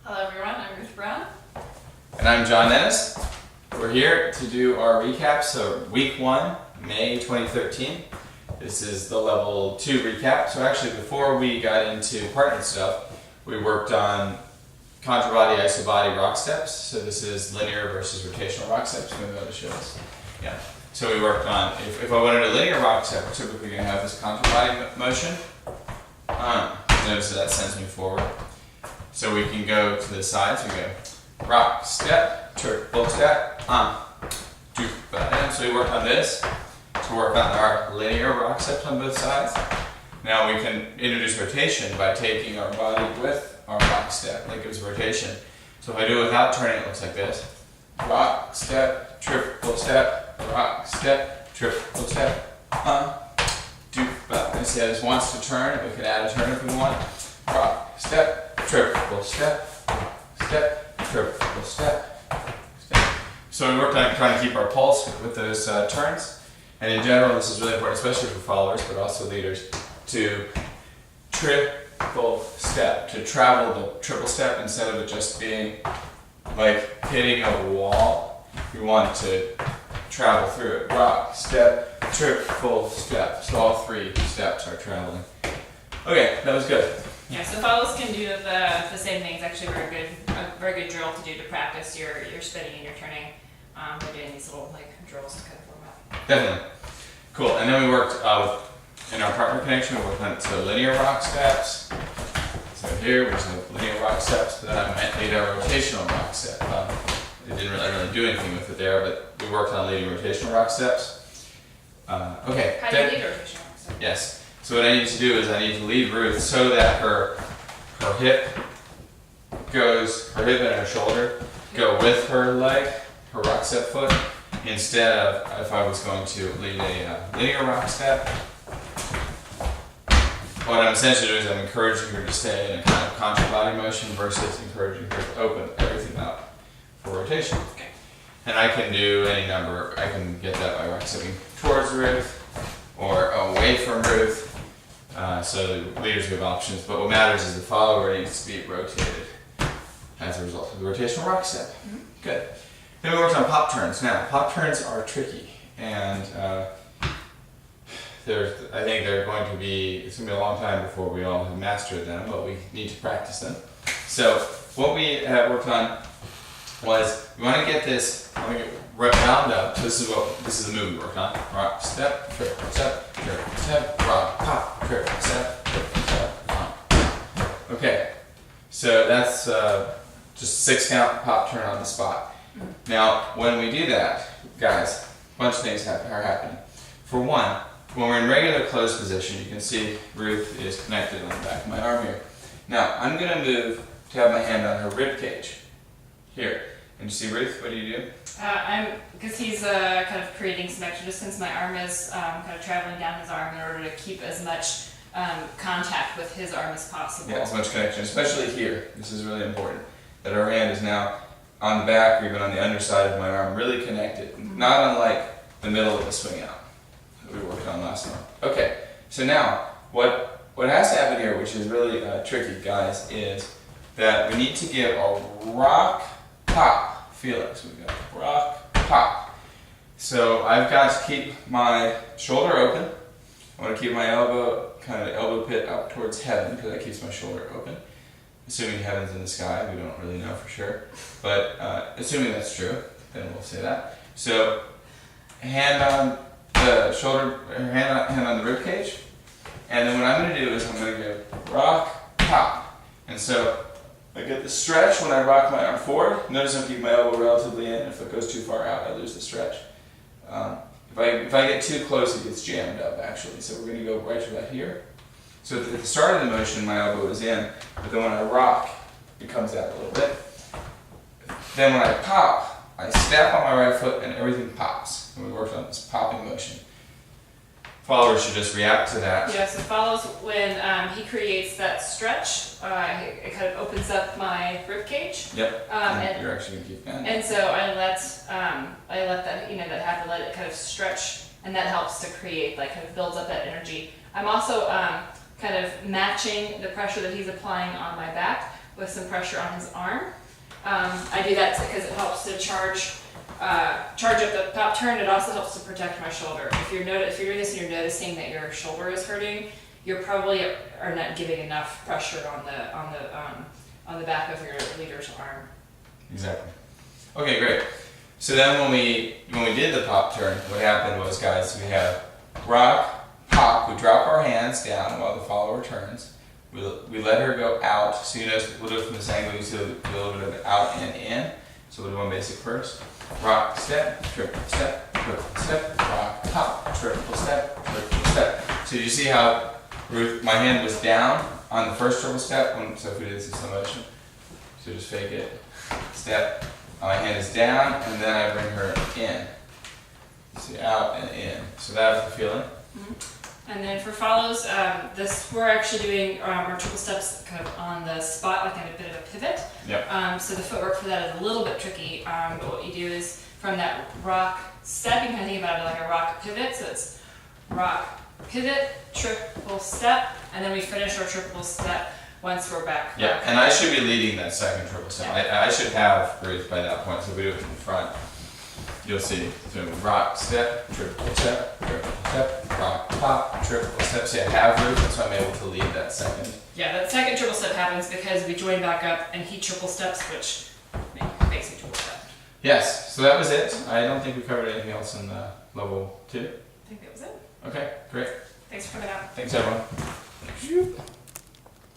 Hello everyone, I'm Ruth Brown. And I'm John Ennis. We're here to do our recap. So week 1, May 2013. This is the level 2 recap. So actually before we got into partner stuff, we worked on contra body, iso body rock steps. So this is linear versus rotational rock steps. Maybe I'll show this. Yeah. So we worked on, if I wanted a linear rock step, we're typically going to have this contra body motion. Notice that sends me forward. So we can go to the sides. We go rock, step, triple step, do that. So we work on this to work on our linear rock steps on both sides. Now we can introduce rotation by taking our body with our rock step, like it was rotation. So if I do it without turning, it looks like this. Rock, step, triple step, rock, step, triple step, do that. And see how this wants to turn. We can add a turn if we want. Rock, step, triple step, step, triple step, step. So we worked on trying to keep our pulse with those turns. And in general, this is really important, especially for followers, but also leaders, to triple step, to travel the triple step instead of it just being like hitting a wall. You want to travel through it. Rock, step, triple step. So all 3 steps are traveling. Okay, that was good. Yeah, so follows can do the same things. Actually, a very good drill to do to practice your spinning and your turning. We're doing these little drills to kind of warm up. Definitely. Cool. And then we worked in our partner connection, we worked on linear rock steps. So here we just have linear rock steps, but then I made a rotational rock step. It didn't really do anything with it there, but we worked on leading rotational rock steps. Okay. How do you lead a rotational rock step? Yes. So what I need to do is I need to lead Ruth so that her hip and her shoulder go with her leg, her rock step foot, instead of if I was going to lead a linear rock step. What I'm essentially doing is I'm encouraging her to stay in a kind of contra body motion versus encouraging her to open everything up for rotation. Okay. And I can do any number. I can get that by rock stepping towards Ruth or away from Ruth. So the leaders have options, but what matters is the follower needs to be rotated as a result of the rotational rock step. Mm-hmm. Good. Then we worked on pop turns. Now, pop turns are tricky, and I think they're going to be, it's going to be a long time before we all have mastered them, but we need to practice them. So what we worked on was, we want to get this, round up. So this is the move we worked on. Rock, step, triple step, rock, pop, triple step, pop. Okay, so that's just 6 count pop turn on the spot. Now, when we do that, guys, a bunch of things are happening. For one, when we're in regular closed position, you can see Ruth is connected on the back of my arm here. Now, I'm going to move to have my hand on her rib cage. Here. And you see Ruth, what do you do? Because he's kind of creating some extra distance, my arm is kind of traveling down his arm in order to keep as much contact with his arm as possible. Yeah, as much connection, especially here. This is really important. That our hand is now on the back or even on the underside of my arm, really connected. Mm-hmm. Not unlike the middle of the swing out that we worked on last month. Okay, so now what has to happen here, which is really tricky, guys, is that we need to give a rock, pop, feel it. So we go rock, pop. So I've got to keep my shoulder open. I want to keep my elbow pit up towards heaven because that keeps my shoulder open. Assuming heaven's in the sky, we don't really know for sure. But assuming that's true, then we'll say that. So hand on the shoulder, hand on the rib cage. And then what I'm going to do is I'm going to go rock, pop. And so I get the stretch when I rock my arm forward. Notice I'm keeping my elbow relatively in. If it goes too far out, I lose the stretch. If I get too close, it gets jammed up actually. So we're going to go right to about here. So at the start of the motion, my elbow is in, but then when I rock, it comes out a little bit. Then when I pop, I step on my right foot and everything pops. And we worked on this popping motion. Followers should just react to that. Yeah, so follows when he creates that stretch, it kind of opens up my rib cage. Yep. And you're actually gonna keep going. And so I let that that happen, let it kind of stretch, and that helps to create kind of builds up that energy. I'm also kind of matching the pressure that he's applying on my back with some pressure on his arm. I do that because it helps to charge up the top turn. It also helps to protect my shoulder. If you're doing this and you're noticing that your shoulder is hurting, you probably are not giving enough pressure on the back of your leader's arm. Exactly. Okay, great. So then when we did the pop turn, what happened was, guys, we have rock, pop. We drop our hands down while the follower turns. We let her go out. So you notice we'll do it from this angle. You see a little bit of out and in. So we'll do one basic first. Rock, step, triple step, rock, pop, triple step. So you see how Ruth, my hand was down on the first triple step. So if we did this in slow motion, so just fake it. Step. My hand is down, and then I bring her in. See, out and in. So that's the feeling. Mm-hmm. And then for follows, we're actually doing our triple steps kind of on the spot, like in a bit of a pivot. Yep. So the footwork for that is a little bit tricky, but what you do is from that rock step, you can kind of think about it like a rock pivot. So it's rock, pivot, triple step, and then we finish our triple step once we're back. Yeah, and I should be leading that second triple step. Yeah. I should have Ruth by that point, so if we do it in front, you'll see. So rock, step, rock, pop, triple step. See, I have Ruth, so I'm able to lead that second. Yeah, that second triple step happens because we join back up and he triple steps, which makes me triple step. Yes, so that was it. I don't think we covered anything else in level 2. I think that was it. Okay, great. Thanks for coming out. Thanks, everyone.